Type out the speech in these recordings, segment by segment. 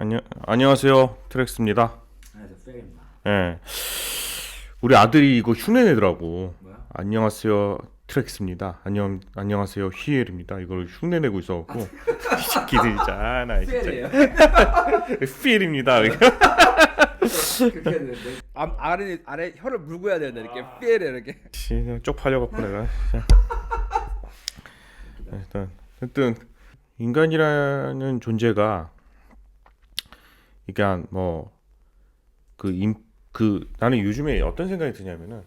안녕하세요. 트렉스입니다. 네, 저 페입니다. 예. 우리 아들이 이거 흉내 내더라고. 뭐야? 안녕하세요. 트렉스입니다. 안녕하세요. 히엘입니다. 이걸 흉내 내고 있어 갖고 이 새끼들 진짜 나 진짜 페이에요? 피엘입니다. 그렇게 해야 되는데. 아래 혀를 물고 해야 되는데 이렇게 삐에르 이렇게. 쪽팔려 갖고 내가 진짜. 일단 인간이라는 존재가 이게 나는 요즘에 어떤 생각이 드냐면은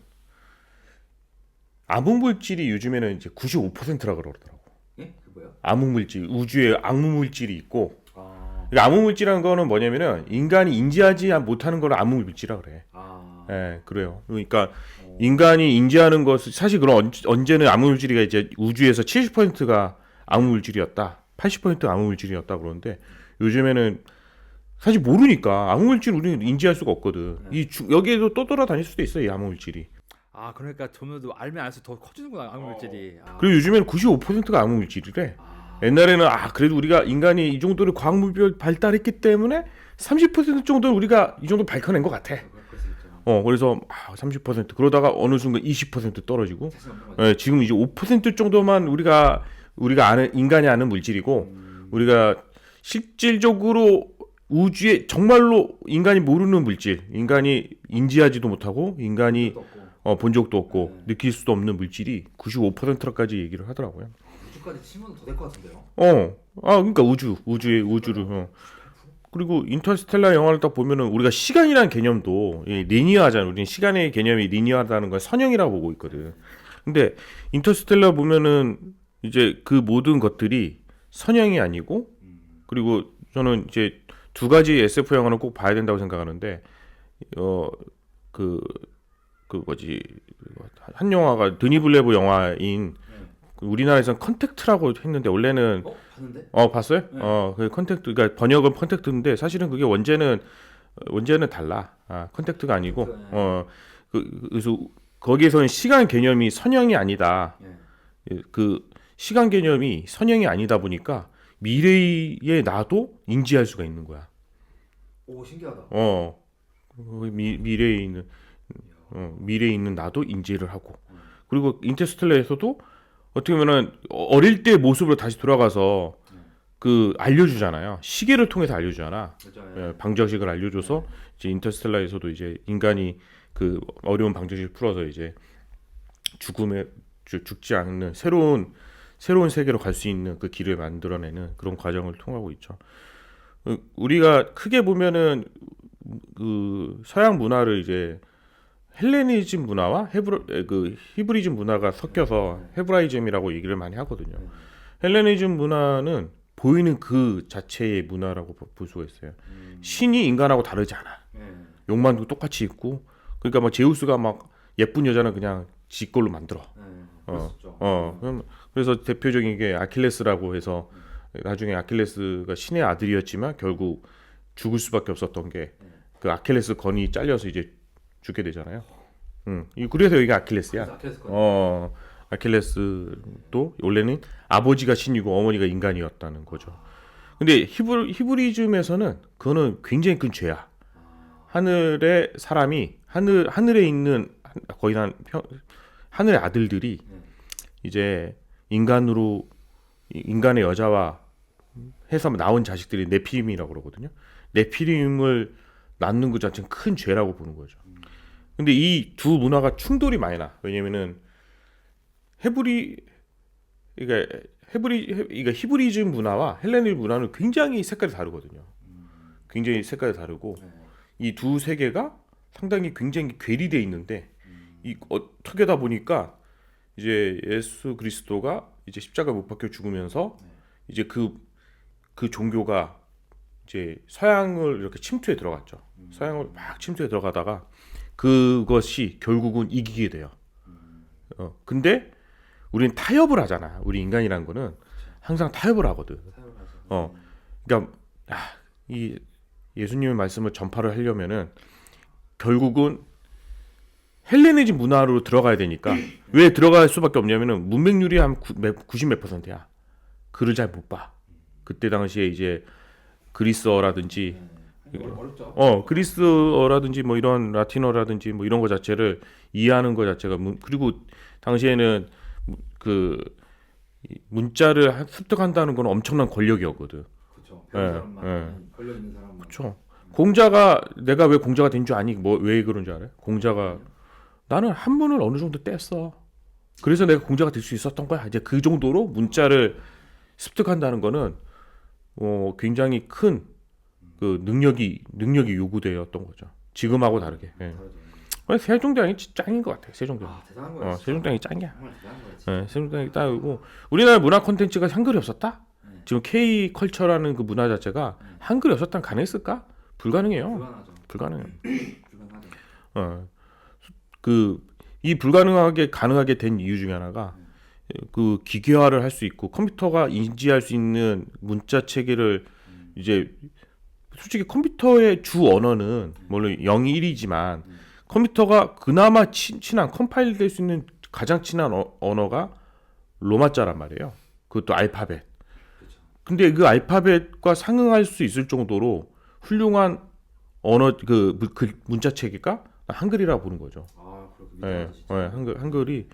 암흑물질이 요즘에는 이제 95%라 그러더라고. 예? 그 뭐야? 암흑물질, 우주에 암흑물질이 있고, 아, 그러니까 암흑물질이라는 거는 뭐냐면은 인간이 인지하지 못하는 걸 암흑물질이라 그래. 아, 예, 그래요. 그러니까 인간이 인지하는 것은 사실 그런 언제는 암흑물질이 이제 우주에서 70%가 암흑물질이었다, 80%가 암흑물질이었다 그러는데 요즘에는 사실 모르니까 암흑물질 우리는 인지할 수가 없거든. 여기에도 떠돌아다닐 수도 있어 이 암흑물질이. 아 그러니까 점점 알면 알수록 더 커지는구나 암물질이. 그리고 요즘에는 95%가 암흑물질이래. 옛날에는 그래도 우리가 인간이 이 정도로 과학물질 발달했기 때문에 30% 정도는 우리가 이 정도 밝혀낸 것 같아. 그럴 수 있죠. 그래서 30% 그러다가 어느 순간 20% 떨어지고, 다시 넘어가죠. 지금 이제 5% 정도만 우리가 아는 인간이 아는 물질이고, 우리가 실질적으로 우주에 정말로 인간이 모르는 물질, 인간이 인지하지도 못하고 인간이 또 없고. 본 적도 없고 느낄 수도 없는 물질이 95%까지 얘기를 하더라고요. 우주까지 치면 더 될 것 같은데요? 그러니까 우주를. 그리고 인터스텔라 영화를 딱 보면은 우리가 시간이라는 개념도 리니어하잖아. 우리는 시간의 개념이 리니어하다는 걸 선형이라고 보고 있거든. 근데 인터스텔라 보면은 이제 그 모든 것들이 선형이 아니고, 그리고 저는 이제 두 가지 SF 영화는 꼭 봐야 된다고 생각하는데, 한 영화가 드니 블레브 영화인, 우리나라에서는 컨택트라고 했는데 원래는 봤는데? 봤어요? 네. 그 컨택트, 그러니까 번역은 컨택트인데 사실은 그게 원제는 달라. 컨택트가 아니고, 그래서 거기에서는 시간 개념이 선형이 아니다. 예. 그 시간 개념이 선형이 아니다 보니까 미래의 나도 인지할 수가 있는 거야. 오, 신기하다. 미래에 있는 나도 인지를 하고, 그리고 인터스텔라에서도 어떻게 보면은 어릴 때 모습으로 다시 돌아가서 그 알려주잖아요. 시계를 통해서 알려주잖아. 그렇죠. 방정식을 알려줘서 이제 인터스텔라에서도 이제 인간이 그 어려운 방정식을 풀어서 이제 죽지 않는 새로운 세계로 갈 수 있는 그 길을 만들어내는 그런 과정을 통하고 있죠. 우리가 크게 보면은 그 서양 문화를 이제 헬레니즘 문화와 히브리즘 문화가 섞여서 헤브라이즘이라고 얘기를 많이 하거든요. 헬레니즘 문화는 보이는 그 자체의 문화라고 볼 수가 있어요. 신이 인간하고 다르지 않아. 예. 욕망도 똑같이 있고, 그러니까 막 제우스가 막 예쁜 여자는 그냥 지 걸로 만들어. 그럴 수 있죠. 그래서 대표적인 게 아킬레스라고 해서, 나중에 아킬레스가 신의 아들이었지만 결국 죽을 수밖에 없었던 게 그 아킬레스 건이 잘려서 이제 죽게 되잖아요. 그래서 여기가 아킬레스야. 그래서 아킬레스 건. 아킬레스도 원래는 아버지가 신이고 어머니가 인간이었다는 거죠. 근데 히브리즘에서는 그거는 굉장히 큰 죄야. 하늘의 사람이 하늘에 있는 거의 하늘의 아들들이 이제 인간의 여자와 해서 나온 자식들이 네피림이라고 그러거든요. 네피림을 낳는 것 자체는 큰 죄라고 보는 거죠. 근데 이 두 문화가 충돌이 많이 나. 왜냐면은 그러니까 히브리즘 문화와 헬레니즘 문화는 굉장히 색깔이 다르거든요. 굉장히 색깔이 다르고, 이 두 세계가 상당히 굉장히 괴리돼 있는데, 이 어떻게다 보니까 이제 예수 그리스도가 이제 십자가 못 박혀 죽으면서 이제 그 종교가 이제 서양을 이렇게 침투해 들어갔죠. 서양을 막 침투해 들어가다가 그것이 결국은 이기게 돼요. 근데 우리는 타협을 하잖아. 우리 인간이란 거는 항상 타협을 하거든. 그러니까 이 예수님의 말씀을 전파를 하려면은 결국은 헬레니즘 문화로 들어가야 되니까, 왜 들어갈 수밖에 없냐면은 문맹률이 한 90몇 %야. 글을 잘 못 봐. 그때 당시에 이제 그리스어라든지 어렵죠. 그리스어라든지 뭐 이런 라틴어라든지 뭐 이런 거 자체를 이해하는 거 자체가 그리고 당시에는 그 문자를 습득한다는 건 엄청난 권력이었거든. 그렇죠. 예, 배운 사람만 예. 권력 있는 사람만. 그렇죠. 공자가 내가 왜 공자가 된 줄 아니? 뭐 왜 그런 줄 알아요? 공자가 나는 한문을 어느 정도 뗐어. 그래서 내가 공자가 될 수 있었던 거야. 이제 그 정도로 문자를 습득한다는 거는 굉장히 큰 그 능력이 요구되었던 거죠. 지금하고 다르게. 예. 다르죠. 세종대왕이 짱인 것 같아요. 세종대왕. 아 대단한 거야. 세종대왕이 짱이야. 정말 대단한 거야. 진짜. 세종대왕이 짱이고 우리나라 문화 콘텐츠가 한글이 없었다? 네. 지금 K 컬처라는 그 문화 자체가 한글이 없었다면 가능했을까? 불가능해요. 불가능하죠. 불가능해. 불가능하죠. 이 불가능하게 가능하게 된 이유 중에 하나가 그 기계화를 할 수 있고 컴퓨터가 인지할 수 있는 문자 체계를 이제 솔직히 컴퓨터의 주 언어는 물론 0, 1이지만 컴퓨터가 그나마 친한 컴파일 될 수 있는 가장 친한 언어가 로마자란 말이에요. 그것도 알파벳. 그렇죠. 근데 그 알파벳과 상응할 수 있을 정도로 훌륭한 언어 그 문자 체계가 한글이라고 보는 거죠. 아 그렇게 예, 위대하다 진짜. 한글이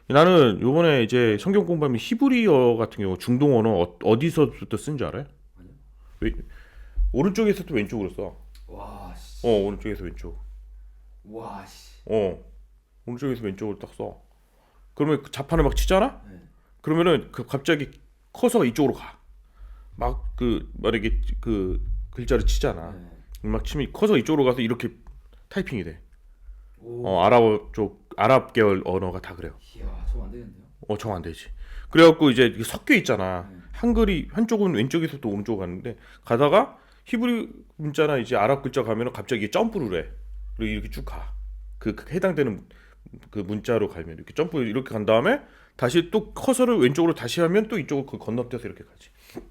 나는 요번에 이제 성경 공부하면 히브리어 같은 경우 중동 언어 어디서부터 쓴 줄 알아요? 아니요. 왜, 오른쪽에서부터 왼쪽으로 써. 와 씨. 오른쪽에서 왼쪽. 와 씨. 오른쪽에서 왼쪽으로 딱 써. 그러면 그 자판을 막 치잖아? 네. 그러면은 그 갑자기 커서가 이쪽으로 가. 막 만약에 그 글자를 치잖아. 네. 막 치면 커서 이쪽으로 가서 이렇게 타이핑이 돼. 오. 아랍 계열 언어가 다 그래요. 이야 저거 안 되는데요. 정 안 되지. 그래갖고 이제 이게 섞여 있잖아. 네. 한글이 한쪽은 왼쪽에서부터 오른쪽 가는데 가다가 히브리 문자나 이제 아랍 글자 가면은 갑자기 점프를 해. 그리고 이렇게 쭉 가. 그 해당되는 그 문자로 가면 이렇게 점프 이렇게 간 다음에 다시 또 커서를 왼쪽으로 다시 하면 또 이쪽으로 그 건너뛰어서 이렇게 가지.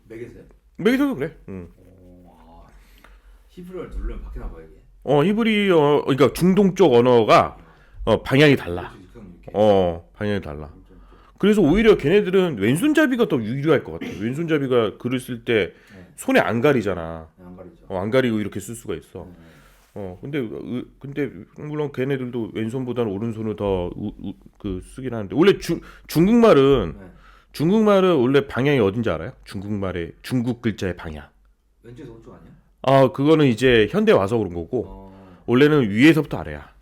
매개세요? 매기서도 그래. 오. 아. 히브리어를 누르면 바뀌나 봐요 이게. 히브리어 그러니까 중동 쪽 언어가 방향이 달라. 이렇게. 방향이 달라. 그래서 오히려 걔네들은 왼손잡이가 더 유리할 것 같아. 왼손잡이가 글을 쓸 때 네. 손에 안 가리잖아. 네, 안 가리죠. 안 가리고 이렇게 쓸 수가 있어. 네. 근데 물론 걔네들도 왼손보다는 오른손을 더 쓰긴 하는데 원래 중국말은 네. 원래 방향이 어딘지 알아요? 중국 글자의 방향. 왼쪽에서 오른쪽 아니야? 그거는 이제 현대 와서 그런 거고 원래는 위에서부터 아래야.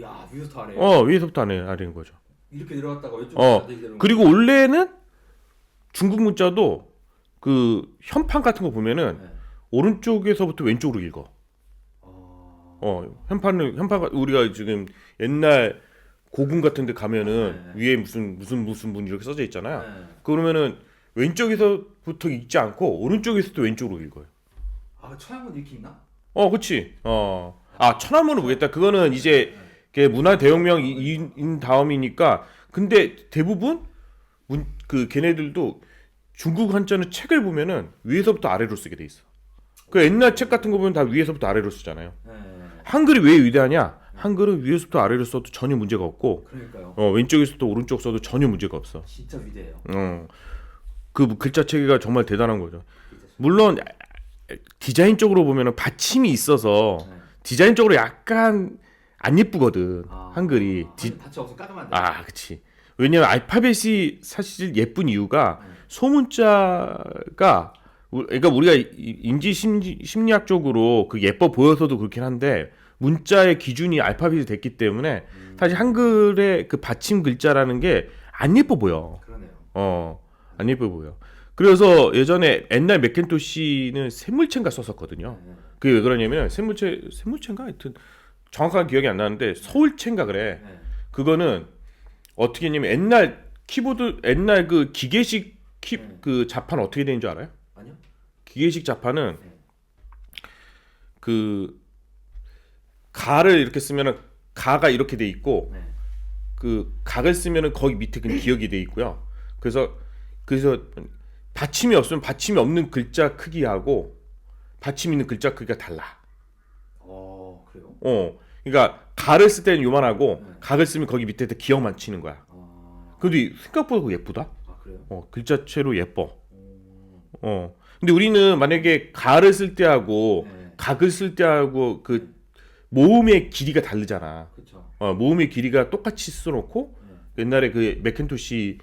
야 위에서부터 아래. 위에서부터 아래인 거죠. 이렇게 내려갔다가 왼쪽으로 내리는 그리고 원래는 중국 문자도 그 현판 같은 거 보면은 네. 오른쪽에서부터 왼쪽으로 읽어. 현판을 우리가 지금 옛날 고궁 같은 데 가면은 위에 무슨 문 이렇게 써져 있잖아요. 네. 그러면은 왼쪽에서부터 읽지 않고 오른쪽에서도 왼쪽으로 읽어요. 아 천양문 이렇게 있나? 그치. 천안문은 모르겠다. 그거는 이제 그 문화 대혁명인 다음이니까. 근데 대부분 걔네들도 중국 한자는 책을 보면은 위에서부터 아래로 쓰게 돼 있어. 그 옛날 책 같은 거 보면 다 위에서부터 아래로 쓰잖아요. 네. 한글이 왜 위대하냐? 한글은 위에서부터 아래로 써도 전혀 문제가 없고, 그러니까요. 왼쪽에서부터 오른쪽 써도 전혀 문제가 없어. 진짜 위대해요. 그 글자 체계가 정말 대단한 거죠. 물론 디자인적으로 보면은 받침이 있어서 네. 디자인적으로 약간 안 예쁘거든. 한글이. 받침 없어 깔끔한데. 그치. 왜냐면 알파벳이 사실 예쁜 이유가 소문자가 그러니까 우리가 인지 심리학적으로 그 예뻐 보여서도 그렇긴 한데 문자의 기준이 알파벳이 됐기 때문에 사실 한글의 그 받침 글자라는 게 안 예뻐 보여. 그러네요. 안 예뻐 보여. 그래서 예전에 옛날 맥킨토시는 샘물체인가 썼었거든요. 네. 그게 왜 그러냐면 샘물체인가 하여튼 정확한 기억이 안 나는데 서울체인가 그래. 네. 그거는 어떻게 했냐면 옛날 그 기계식 그 자판 어떻게 되는 줄 알아요? 아니요? 기계식 자판은 그 가를 이렇게 쓰면은 가가 이렇게 돼 있고 네. 그 각을 쓰면은 거기 밑에 그 기억이 돼 있고요. 그래서 받침이 없으면 받침이 없는 글자 크기하고 받침 있는 글자 크기가 달라. 그래요? 그러니까 가를 쓸 때는 요만하고 각을 쓰면 거기 밑에 기억만 치는 거야. 근데 생각보다 그거 예쁘다. 아 그래요? 글자체로 예뻐. 근데 우리는 만약에 가를 쓸 때하고 네. 각을 쓸 때하고 그 모음의 길이가 다르잖아. 그렇죠. 모음의 길이가 똑같이 써놓고 네. 옛날에 그 맥킨토시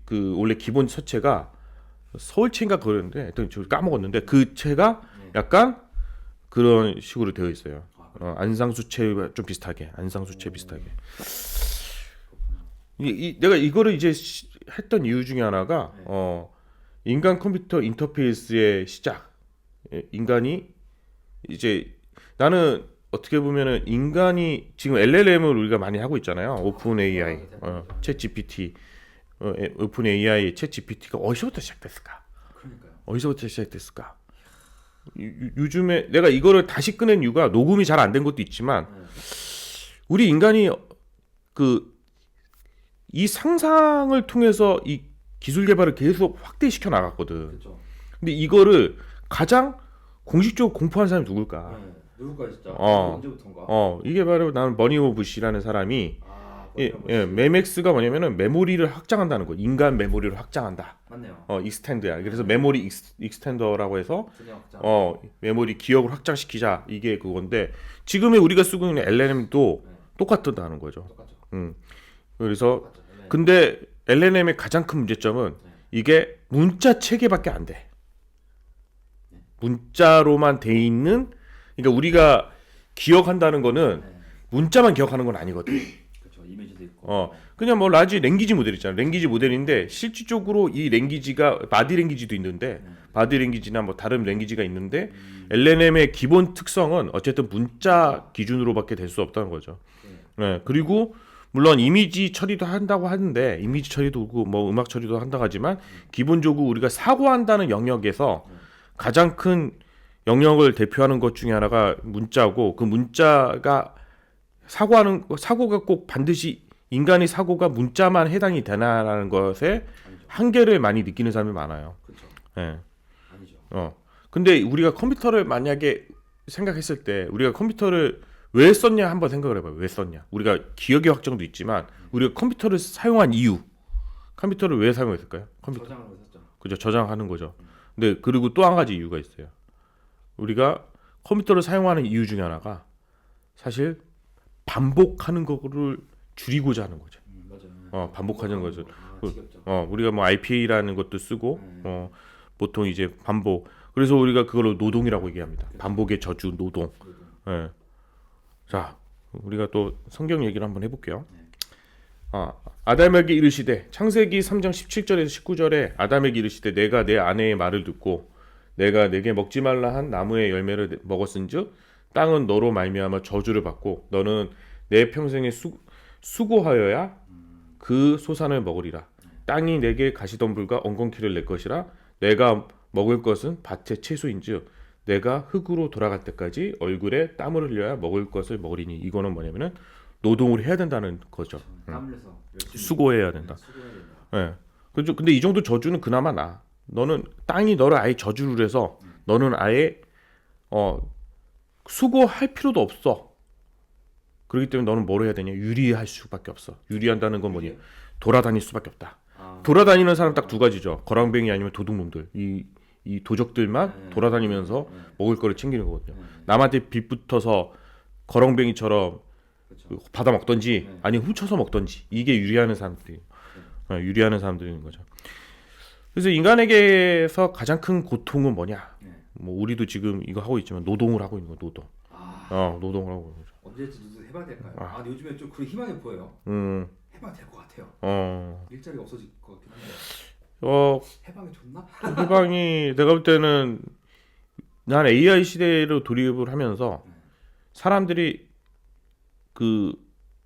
그 원래 기본 서체가 서울체인가 그러는데 하여튼 저 까먹었는데 그 체가 네. 약간 그런 식으로 되어 있어요. 아, 그래요? 안상수체 좀 비슷하게 안상수체 오. 비슷하게. 그렇구나. 내가 이거를 이제 했던 이유 중에 하나가 네. 인간 컴퓨터 인터페이스의 시작. 인간이 이제 나는 어떻게 보면은 인간이 지금 LLM을 우리가 많이 하고 있잖아요. 오픈 AI, 챗 GPT, 오픈 AI, 챗 GPT가 어디서부터 시작됐을까? 그러니까요. 어디서부터 시작됐을까? 요즘에 내가 이거를 다시 꺼낸 이유가 녹음이 잘 안 된 것도 있지만 네. 우리 인간이 그 이 상상을 통해서 이 기술 개발을 계속 확대시켜 나갔거든. 그렇죠. 근데 이거를 가장 공식적으로 공포한 사람이 누굴까? 네. 누굴까 진짜? 어. 언제부턴가? 이게 바로 나는 버니오 부시라는 사람이 아, 메맥스가 뭐냐면은 메모리를 확장한다는 거. 인간 메모리를 확장한다. 맞네요. 익스텐드야. 그래서 메모리 익스텐더라고 해서 분야 확장. 메모리 기억을 확장시키자. 이게 그건데 지금의 우리가 쓰고 있는 LLM도 네. 똑같다는 거죠. 똑같죠. 그래서 똑같죠. 네. 근데 LLM의 가장 큰 문제점은 네. 이게 문자 체계밖에 안 돼. 문자로만 돼 있는 그러니까 우리가 기억한다는 거는 네. 문자만 기억하는 건 아니거든. 그렇죠. 이미지도 있고. 그냥 뭐 라지 랭귀지 모델 있잖아. 랭귀지 모델인데 실질적으로 이 랭귀지가 바디 랭귀지도 있는데 바디 랭귀지나 뭐 다른 랭귀지가 있는데 LLM의 기본 특성은 어쨌든 문자 기준으로밖에 될 수 없다는 거죠. 네. 그리고 물론 이미지 처리도 한다고 하는데 이미지 처리도 그렇고 뭐 음악 처리도 한다고 하지만 기본적으로 우리가 사고한다는 영역에서 가장 큰 영역을 대표하는 것 중에 하나가 문자고 그 문자가 사고가 꼭 반드시 인간의 사고가 문자만 해당이 되나라는 것에 아니죠. 한계를 많이 느끼는 사람이 많아요. 그렇죠. 예. 아니죠. 근데 우리가 컴퓨터를 만약에 생각했을 때 우리가 컴퓨터를 왜 썼냐 한번 생각을 해봐요. 왜 썼냐? 우리가 기억의 확정도 있지만 우리가 컴퓨터를 사용한 이유, 컴퓨터를 왜 사용했을까요? 컴퓨터. 저장을 했었죠. 그죠? 저장하는 거죠. 근데 그리고 또 한 가지 이유가 있어요. 우리가 컴퓨터를 사용하는 이유 중에 하나가 사실 반복하는 거를 줄이고자 하는 거죠. 맞아요. 반복하는 거죠. 아, 지겹죠. 우리가 뭐 IPA라는 것도 쓰고 네. 보통 이제 반복. 그래서 우리가 그걸로 노동이라고 얘기합니다. 반복의 저주 노동. 예. 자, 우리가 또 성경 얘기를 한번 해볼게요. 아담에게 이르시되 창세기 3장 17절에서 19절에 아담에게 이르시되 내가 내 아내의 말을 듣고 내가 내게 먹지 말라 한 나무의 열매를 먹었은즉 땅은 너로 말미암아 저주를 받고 너는 내 평생에 수고하여야 그 소산을 먹으리라. 땅이 내게 가시덤불과 엉겅퀴를 낼 것이라. 내가 먹을 것은 밭의 채소인즉 내가 흙으로 돌아갈 때까지 얼굴에 땀을 흘려야 먹을 것을 먹으리니. 이거는 뭐냐면은 노동을 해야 된다는 거죠. 땀 흘려서 열심히 수고해야 된다. 수고해야 된다. 예. 그죠? 근데 이 정도 저주는 그나마 나. 너는 땅이 너를 아예 저주를 해서 너는 아예 수고할 필요도 없어. 그렇기 때문에 너는 뭘 해야 되냐? 유리할 수밖에 없어. 유리한다는 건 뭐니? 돌아다닐 수밖에 없다. 돌아다니는 사람 딱 두 가지죠. 거랑뱅이 아니면 도둑놈들. 이 도적들만 돌아다니면서 먹을 거를 챙기는 거거든요. 남한테 빚붙어서 거렁뱅이처럼 그렇죠. 받아 먹던지 아니면 훔쳐서 먹던지 이게 유리하는 사람들인 거죠. 그래서 인간에게서 가장 큰 고통은 뭐냐? 뭐 우리도 지금 이거 하고 있지만 노동을 하고 있는 거 노동. 노동을 하고 있는 거죠. 언제쯤 해봐야 될까요? 근데 요즘에 좀 그 희망이 보여요. 해봐야 될 것 같아요. 일자리가 없어질 것 같긴 한데. 해방이 좋나? 해방이 내가 볼 때는 난 AI 시대로 돌입을 하면서 사람들이 그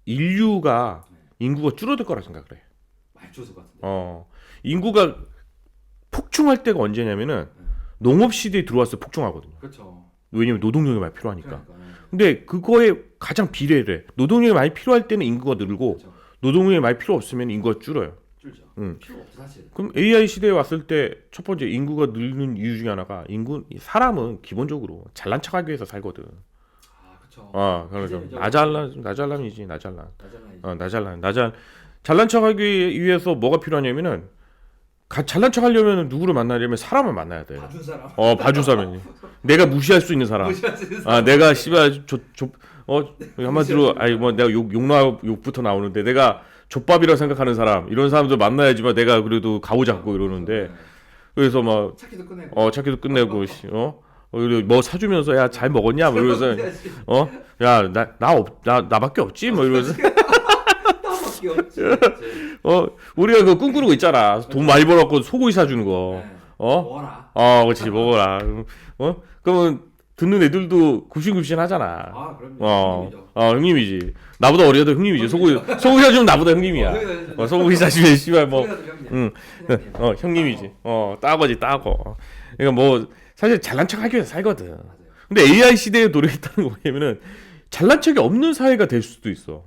인류가 인구가 줄어들 거라 생각을 해. 많이 줄어들 것 같은데. 인구가 폭증할 때가 언제냐면은 농업 시대에 들어와서 폭증하거든요. 그렇죠. 왜냐면 노동력이 많이 필요하니까. 그러니까. 근데 그거에 가장 비례를 해. 노동력이 많이 필요할 때는 인구가 늘고 그렇죠. 노동력이 많이 필요 없으면 인구가 줄어요. 줄죠. 필요 없어 사실. 그럼 AI 시대에 왔을 때 첫 번째 인구가 늘는 이유 중에 하나가 사람은 기본적으로 잘난 척하기 위해서 살거든. 그렇죠. 그러죠. 이제는 나잘남이지. 나잖아요. 잘난 척하기 위해서 뭐가 필요하냐면은 잘난 척 하려면 누구를 만나려면 사람을 만나야 돼. 봐준 사람. 봐준 사람이. 내가 무시할 수 있는 사람. 무시할 수 있는 사람. 내가 씨발 한마디로 뭐 내가 욕부터 나오는데 내가 족밥이라고 생각하는 사람 이런 사람들 만나야지만 내가 그래도 가오잡고 이러는데 그래서 막 찾기도 끝내고. 찾기도 끝내고 그리고 뭐 사주면서 야 잘 먹었냐 뭐 이러면서 야 나밖에 없지 뭐 이러면서 나밖에 없지. 우리가 그거 꿈꾸는 거 있잖아. 돈 많이 벌었고 소고기 사주는 거. 네. 먹어라. 그렇지 먹어라. 그러면 듣는 애들도 굽신굽신 하잖아. 그럼요. 형님이지. 나보다 어려도 형님이지. 소고기 사주면 나보다 형님이야. 소고기 사주면 씨발 뭐 형님이지. 따거지 따거. 그러니까 뭐 사실 잘난 척 하기 위해서 살거든. 맞아요. 근데 AI 시대에 노력했다는 거 뭐냐면은 잘난 척이 없는 사회가 될 수도 있어.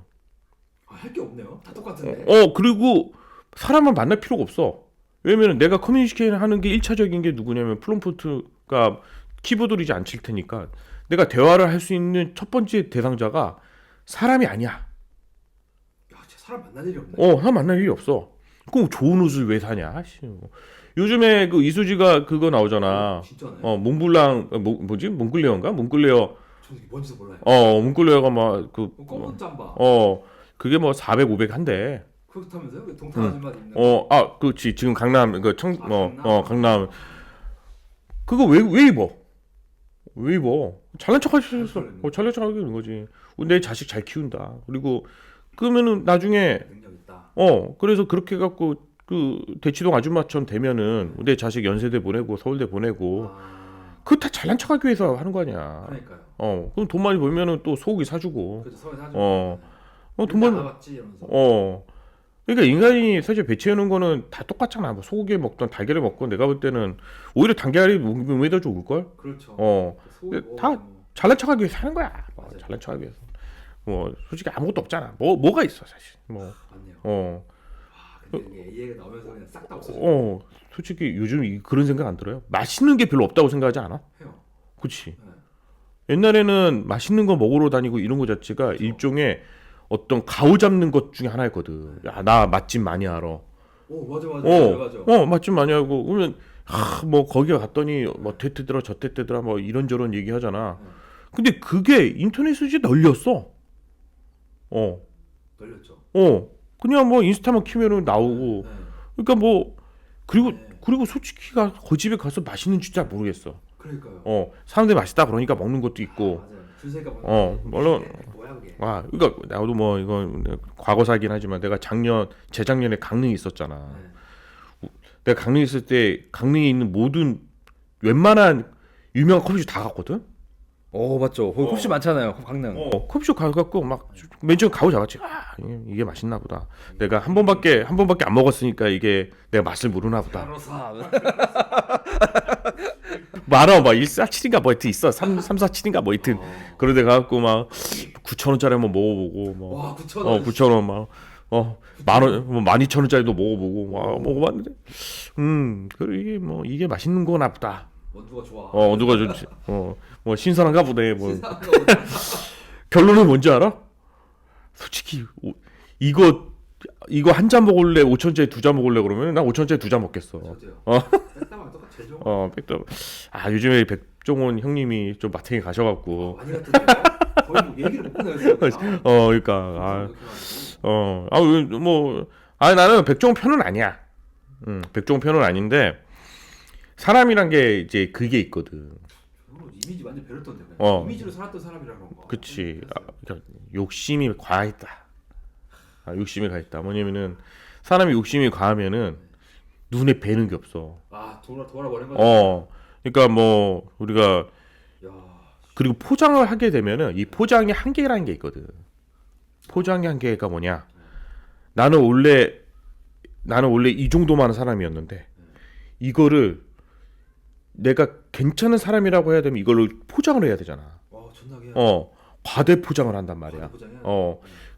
할 게 없네요. 다 똑같은데. 그리고 사람만 만날 필요가 없어. 왜냐면 내가 커뮤니케이션 하는 게 1차적인 게 누구냐면 프롬프트가 키보드이지 않칠 테니까 내가 대화를 할 수 있는 첫 번째 대상자가 사람이 아니야. 야, 진짜 사람 만날 일이 없네. 사람 만날 일이 없어. 그럼 좋은 옷을 왜 사냐? 요즘에 그 이수지가 그거 나오잖아. 진짜네. 몽블랑 뭐지? 몽클레어인가? 몽클레어. 저는 뭔지도 몰라요. 몽클레어가 막 그 검은 짬바. 그게 뭐 400, 500 한대. 그렇다면서요? 그 동탄 아줌마 입는. 그렇지. 지금 강남 강남? 강남. 그거 왜 입어? 왜 입어? 잘난 척할 수 있어. 잘난 척하기 있는 거지. 내 자식 잘 키운다. 그리고 그러면은 나중에 능력 있다. 그래서 그렇게 갖고 그 대치동 아줌마처럼 되면은 내 자식 연세대 보내고 서울대 보내고 그거 다 잘난 척하기 위해서 하는 거 아니야. 그러니까요. 그럼 돈 많이 벌면은 또 소고기 사주고. 그래서 서울 사주고. 돈 벌. 나갔지 이러면서. 그러니까 인간이 사실 배치해놓은 거는 다 똑같잖아. 뭐 소고기 먹던 달걀을 먹고 내가 볼 때는 오히려 달걀이 몸에 더 좋을 걸. 그렇죠. 다 잘난 척하기 위해서 하는 거야. 잘난 척하기 위해서. 솔직히 아무것도 없잖아. 뭐가 있어 사실. 맞네요. 근데 이게 AI가 나오면서 그냥 싹 다 없어져. 솔직히 요즘 그런 생각 안 들어요? 맛있는 게 별로 없다고 생각하지 않아? 해요. 그렇지. 네. 옛날에는 맛있는 거 먹으러 다니고 이런 거 자체가 그렇죠. 일종의 어떤 가오 잡는 것 중에 하나였거든. 야, 나 맛집 많이 알아. 맞아. 맛집 많이 알고 그러면 뭐 거기 갔더니 뭐 대트더라 저 대트더라 뭐 이런저런 얘기 하잖아. 근데 그게 인터넷에 널렸어. 널렸죠. 그냥 뭐 인스타만 키면은 나오고. 네. 그러니까 뭐 그리고 솔직히 그 집에 가서 맛있는지 잘 모르겠어. 그러니까요. 사람들이 맛있다 그러니까 먹는 것도 있고. 맞아요. 줄새가 물론 뭐야 그게. 그러니까 나도 뭐 이건 과거사긴 하지만 내가 재작년에 강릉에 있었잖아. 내가 강릉에 있을 때 강릉에 있는 모든 웬만한 유명한 커피숍 다 갔거든. 맞죠. 거기 컵시 많잖아요. 강릉. 커피숍 가갖고 막 맨 처음 가고 잡았지. 이게 맛있나 보다. 내가 한 번밖에 안 먹었으니까 이게 내가 맛을 모르나 보다. 많아 막 147인가 뭐 하여튼 있어. 347인가 뭐 하여튼 그런 데 가갖고 막 9,000원짜리 한번 먹어보고 막 와 9,000원. 9,000원 막 만원 뭐 12,000원짜리도 먹어보고 막 먹어봤는데 그래 이게 맛있는 거나 보다. 원두가 좋아. 누가 좋지. 뭐 신선한가 보네. 뭐 결론은 뭔지 알아? 솔직히 이거 한 잔 먹을래 5,000원짜리 2잔 먹을래 그러면 난 5,000원짜리 2잔 먹겠어. 백다방 똑같 제일 좋은. 백도. 요즘에 백종원 형님이 좀 마탱이 가셔갖고. 많이 갔던데. 거의 뭐 얘기를 못 꺼내요. 그러니까 나는 백종원 편은 아니야. 백종원 편은 아닌데 사람이란 게 이제 그게 있거든. 이미지 완전 베렸던데. 이미지로 살았던 사람이라는 건가. 그렇지. 그러니까 욕심이 과했다. 욕심이 과했다. 뭐냐면은 사람이 욕심이 과하면은 눈에 뵈는 게 없어. 돌아버린 거죠. 그러니까 뭐 우리가 야. 그리고 포장을 하게 되면은 이 포장의 한계라는 게 있거든. 포장의 한계가 뭐냐? 나는 원래 이 정도만한 사람이었는데 이거를 내가 괜찮은 사람이라고 해야 되면 이걸로 포장을 해야 되잖아. 존나게. 과대 포장을 한단 말이야.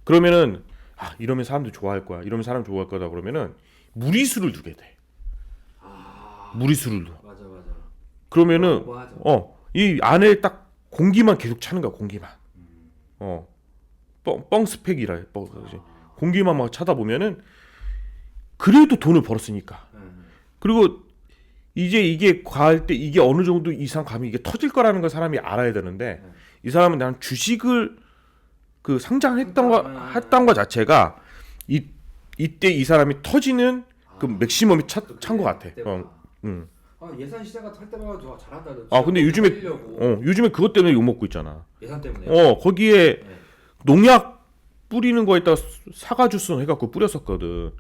그러면은 이러면 사람들 좋아할 거야. 이러면 사람 좋아할 거다 그러면은 무리수를 두게 돼. 무리수를 둬. 맞아. 그러면은 이 안에 딱 공기만 계속 차는 거야. 공기만. 뻥 스펙이라 해. 공기만 막 차다 보면은 그래도 돈을 벌었으니까. 그리고 이제 이게 과할 때 이게 어느 정도 이상 가면 이게 터질 거라는 걸 사람이 알아야 되는데 이 사람은 난 주식을 그 했던 거 자체가 이때 이 사람이 터지는 그 맥시멈이 찬 것 같아. 예산 시장 같은 할 때마다 잘한다. 근데 요즘에 그것 때문에 욕 먹고 있잖아. 예산 때문에. 거기에 농약 뿌리는 거에다가 사과 주스 해갖고 뿌렸었거든.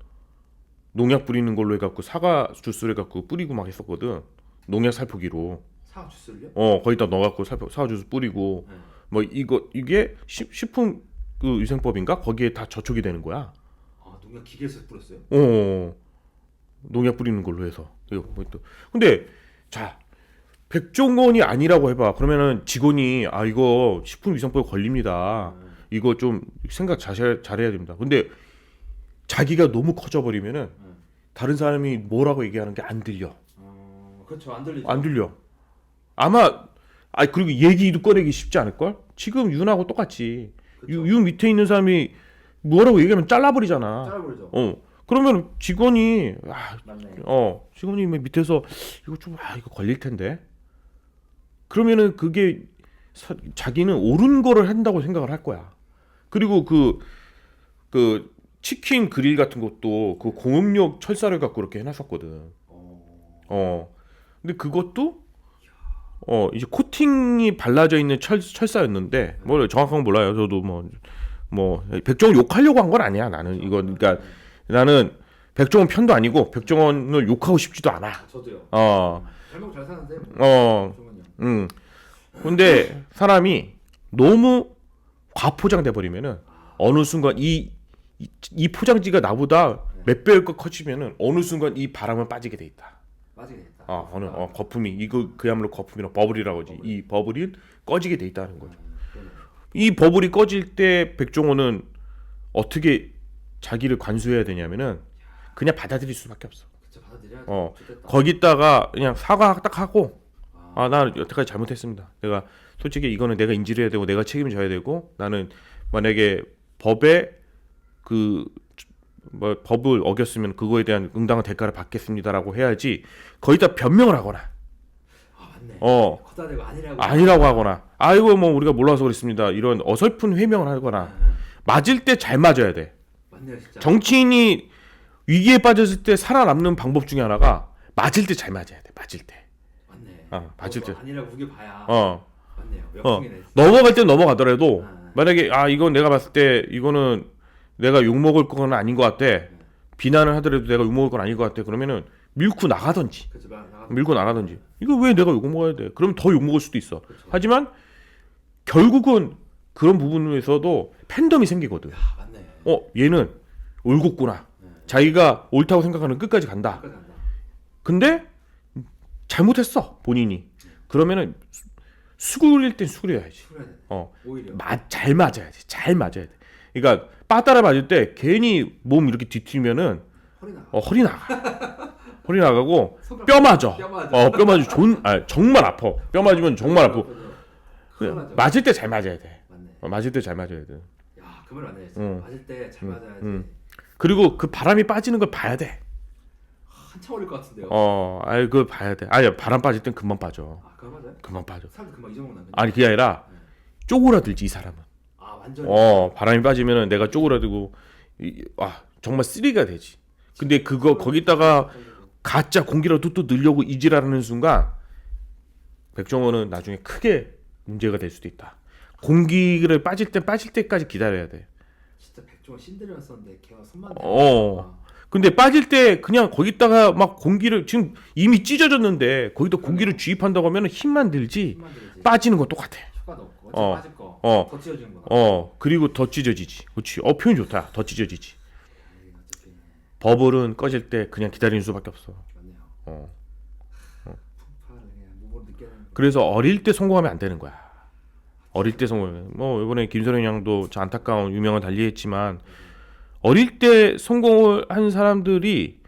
농약 뿌리는 걸로 해갖고 사과 주스를 해갖고 뿌리고 막 했었거든. 농약 살포기로. 사과 주스를요? 거기다 넣어갖고 사과 주스 뿌리고 뭐 이게 식품 그 위생법인가 거기에 다 저촉이 되는 거야. 농약 기계에서 뿌렸어요? 농약 뿌리는 걸로 해서. 근데 자 백종원이 아니라고 해봐. 그러면은 직원이 이거 식품위생법에 걸립니다. 이거 좀 생각 잘해야 됩니다. 근데 자기가 너무 커져버리면은 다른 사람이 뭐라고 얘기하는 게 안 들려. 그렇죠. 안 들리죠. 안 들려. 아마 그리고 얘기도 꺼내기 쉽지 않을 걸. 지금 윤하고 똑같이. 윤 밑에 있는 사람이 뭐라고 얘기하면 잘라버리잖아. 잘라버리죠. 그러면 직원이 맞네. 직원이 밑에서 이거 좀 이거 걸릴 텐데. 그러면은 그게 자기는 옳은 거를 한다고 생각을 할 거야. 그리고 그 치킨 그릴 같은 것도 그 공업용 철사를 갖고 그렇게 해놨었거든. 근데 그것도 이제 코팅이 발라져 있는 철사였는데 뭐 정확한 건 몰라요. 저도 뭐 백종원 욕하려고 한 건 아니야. 나는 이거 그러니까 나는 백종원 편도 아니고 백종원을 욕하고 싶지도 않아. 저도요. 잘 먹고 잘 사는데. 근데 사람이 너무 과포장돼 버리면은 어느 순간 이 포장지가 나보다 몇 배일 거 커지면은 어느 순간 이 바람은 빠지게 돼 있다. 빠지게 됐다. 거품이 이거 그야말로 거품이나 버블이라고 하지. 이 버블이 꺼지게 돼 있다는 거죠. 이 버블이 꺼질 때 백종원은 어떻게 자기를 관수해야 되냐면은 그냥 받아들일 수밖에 없어. 그쵸, 받아들여야 거기다가 그냥 사과 딱 하고 나 여태까지 잘못했습니다. 내가 솔직히 이거는 내가 인지를 해야 되고 내가 책임을 져야 되고 나는 만약에 법에 법을 어겼으면 그거에 대한 응당한 대가를 받겠습니다라고 해야지 거기다 변명을 하거나 맞네. 걷다 대고 아니라고 하거나 이거 뭐 우리가 몰라서 그랬습니다 이런 어설픈 해명을 하거나 맞을 때 잘 맞아야 돼. 맞네요, 진짜. 정치인이 위기에 빠졌을 때 살아남는 방법 중에 하나가 맞을 때 잘 맞아야 돼. 맞을 때. 맞네. 맞을 때. 아니라고 우겨봐야. 맞네요. 역풍이네. 넘어갈 때 넘어가더라도 만약에 이건 내가 봤을 때 이거는 내가 욕 먹을 건 아닌 것 같아. 비난을 하더라도 내가 욕 먹을 건 아닌 것 같아. 그러면은 밀고 나가든지. 그쵸, 밀고 나가든지. 이거 왜 내가 욕 먹어야 돼? 그럼 더 욕 먹을 수도 있어. 그쵸. 하지만 결국은 그런 부분에서도 팬덤이 생기거든. 맞네. 얘는 옳겠구나. 자기가 옳다고 생각하는 끝까지 간다. 근데 잘못했어 본인이. 그러면은 수그릴 땐 수그려야지. 오히려. 잘 맞아야 돼. 잘 맞아야 돼. 그러니까 빠따라 맞을 때 괜히 몸 이렇게 뒤틀면은 허리 나가. 허리 나가고 뼈 맞아. 뼈 맞아. 정말 아파. 뼈 맞으면 정말 아파. 맞을 때 잘 맞아야 돼. 맞을 때 잘 맞아야 돼. 야, 그 말 맞네. 맞을 때 잘 맞아야지. 그리고 그 바람이 빠지는 걸 봐야 돼. 한참 걸릴 것 같은데요. 그걸 봐야 돼. 바람 빠질 땐 금방 빠져. 그거 맞아요? 금방 빠져. 사람들 금방 잊어먹나? 그게 아니라 쪼그라들지 이 사람은. 완전. 바람이 빠지면은 내가 쪼그라들고 정말 쓰리가 되지. 근데 거기다가 가짜 공기라도 또 늘려고 이지라는 순간 백종원은 나중에 크게 문제가 될 수도 있다. 공기를 빠질 때까지 기다려야 돼. 진짜 백종원 신들이었었는데 걔가 손만. 근데 빠질 때 그냥 거기다가 막 공기를 지금 이미 찢어졌는데 거기다 공기를 주입한다고 하면 힘만 들지 빠지는 건 똑같아. 효과도 없고 빠질 거. 더 찢어지는 거. 그리고 더 찢어지지. 그렇지. 표현 좋다. 더 찢어지지. 버블은 꺼질 때 그냥 기다리는 수밖에 없어. 맞네요. 그래서 어릴 때 성공하면 안 되는 거야. 어릴 때 성공하면 이번에 김선영 양도 저 안타까운 유명한 달리했지만 어릴 때 성공을 한 사람들이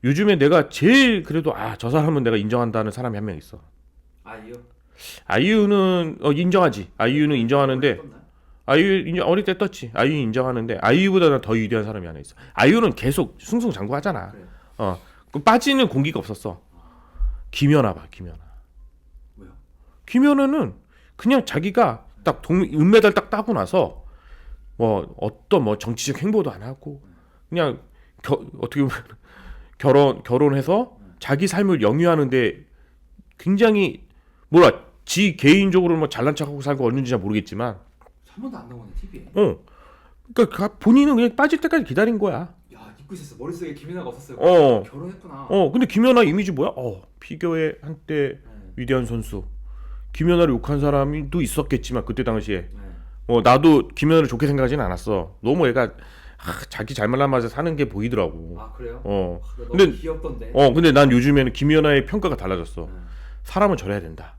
요즘에 내가 제일 그래도 저 사람은 내가 인정한다는 사람이 한 명 있어. 아이유는 인정하지. 아이유는 인정하는데 어릴 때 떴지. 아이유 인정하는데 아이유보다 더 위대한 사람이 하나 있어. 아이유는 계속 승승장구하잖아. 그 빠지는 공기가 없었어. 김연아 봐, 김연아. 왜요? 김연아는 그냥 자기가 딱 은메달 딱 따고 나서 뭐 어떤 뭐 정치적 행보도 안 하고 그냥 어떻게 보면 결혼해서 자기 삶을 영위하는데 굉장히 몰라 지 개인적으로 뭐 잘난 척하고 살고 어는지 잘 모르겠지만 한 번도 안 나오네 TV에. 그러니까 본인은 그냥 빠질 때까지 기다린 거야. 야 잊고 있었어. 머릿속에 김연아가 없었어요. 어. 결혼했구나. 근데 김연아 이미지 뭐야? 피겨의 한때 위대한 선수. 김연아를 욕한 사람이 또 있었겠지만 그때 당시에 나도 김연아를 좋게 생각하진 않았어. 너무 애가 자기 잘못한 맛에 사는 게 보이더라고. 아 그래요? 근데 너무 귀엽던데. 근데 난 요즘에는 김연아의 평가가 달라졌어. 사람은 저래야 된다.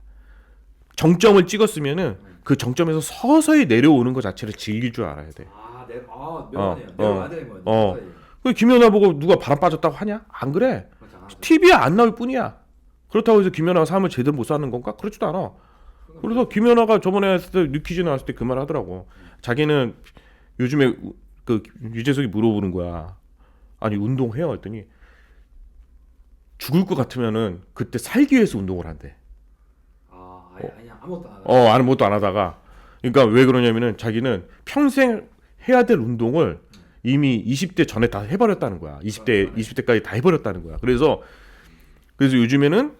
정점을 찍었으면은 그 정점에서 서서히 내려오는 것 자체를 즐길 줄 알아야 돼. 명언이에요. 내려와야 되는 거야. 그 김연아 보고 누가 바람 빠졌다고 하냐? 안 그래. TV에 안 나올 뿐이야. 그렇다고 해서 김연아가 삶을 제대로 못 사는 건가? 그렇지도 않아. 그래서 김연아가 저번에 했을 때 뉴퀴즈 나왔을 때 그 말 하더라고. 자기는 요즘에 그 유재석이 물어보는 거야. 아니 운동해요? 했더니 죽을 것 같으면은 그때 살기 위해서 운동을 한대. 아니 아무것도 안 하고. 아무것도 안 하다가. 그러니까 왜 그러냐면은 자기는 평생 해야 될 운동을 이미 20대 전에 다 해버렸다는 거야. 20대까지 다 해버렸다는 거야. 그래서 요즘에는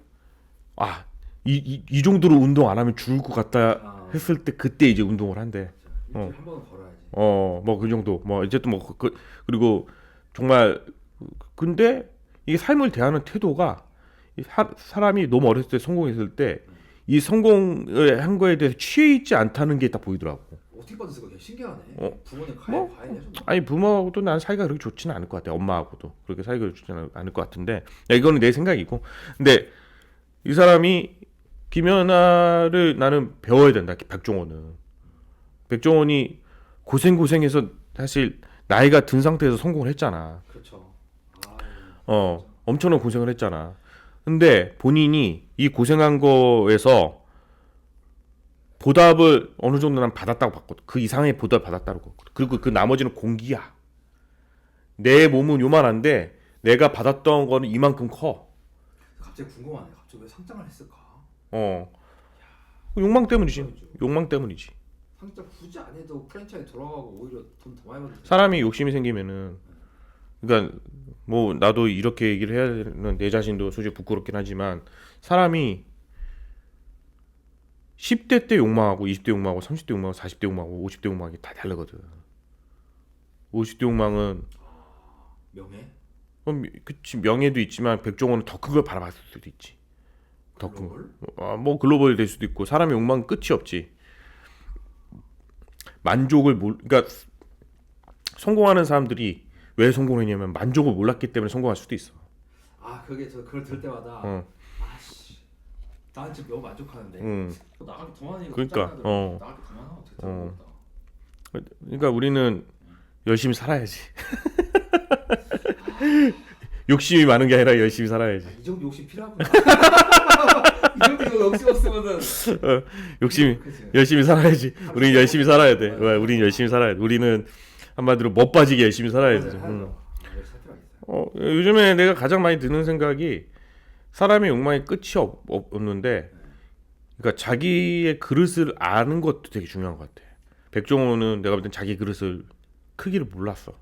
이 정도로 운동 안 하면 죽을 것 같다 했을 때 그때 이제 운동을 한대. 일주일에 한 번은 걸어야지. 뭐 그 정도. 뭐 어쨌든 그리고 정말 근데 이게 삶을 대하는 태도가 사람이 너무 어렸을 때 성공했을 때 이 성공을 한 거에 대해서 취해 있지 않다는 게 딱 보이더라고. 어떻게 받았을까? 되게 신기하네. 부모님 뭐? 과외 해줬나? 아니 부모하고도 난 사이가 그렇게 좋지는 않을 것 같아. 엄마하고도 그렇게 사이가 좋지는 않을 것 같은데 이거는 내 생각이고. 근데 이 사람이 김연아를 나는 배워야 된다. 백종원이 고생해서 사실 나이가 든 상태에서 성공을 했잖아. 그렇죠. 엄청난 고생을 했잖아. 근데 본인이 이 고생한 거에서 보답을 어느 정도 난 받았다고 봤거든. 그 이상의 보답을 받았다고 봤거든. 그리고 그 나머지는 공기야. 내 몸은 요만한데 내가 받았던 거는 이만큼 커. 갑자기 궁금하네. 갑자기 왜 상장을 했을까? 욕망 때문이지. 상장 굳이 안 해도 프랜차이즈 돌아가고 오히려 돈 더 많이 받을 사람이 욕심이 생기면은 그러니까 뭐 나도 이렇게 얘기를 해야 되는 내 자신도 솔직히 부끄럽긴 하지만 사람이 10대 때 욕망하고 20대 욕망하고 30대 욕망하고 40대 욕망하고 50대 욕망이 다 다르거든. 50대 욕망은 명예? 그치 명예도 있지만 백종원은 더 큰 걸 바라봤을 수도 있지. 더 큰 글로벌? 뭐 글로벌이 될 수도 있고 사람의 욕망은 끝이 없지. 만족을 그러니까 성공하는 사람들이 왜 성공했냐면 만족을 몰랐기 때문에 성공할 수도 있어. 그게 저 그걸 들을 때마다 난 지금 너무 만족하는데 나갈 더 많이 그러니까 나갈 게 더 많아 어떻게 모르겠다. 그러니까 우리는 열심히 살아야지. 욕심이 많은 게 아니라 열심히 살아야지. 이 정도 욕심 필요하구나. 이 정도 욕심 없으면은 욕심이 열심히 살아야지. 우리는 열심히 살아야 돼. 우리는 열심히 살아야 돼. 우리는 한마디로 못 빠지게 열심히 살아야지. 요즘에 내가 가장 많이 드는 생각이 사람의 욕망의 끝이 없는데, 그러니까 자기의 그릇을 아는 것도 되게 중요한 것 같아. 백종원은 내가 볼 땐 자기 그릇을 크기를 몰랐어.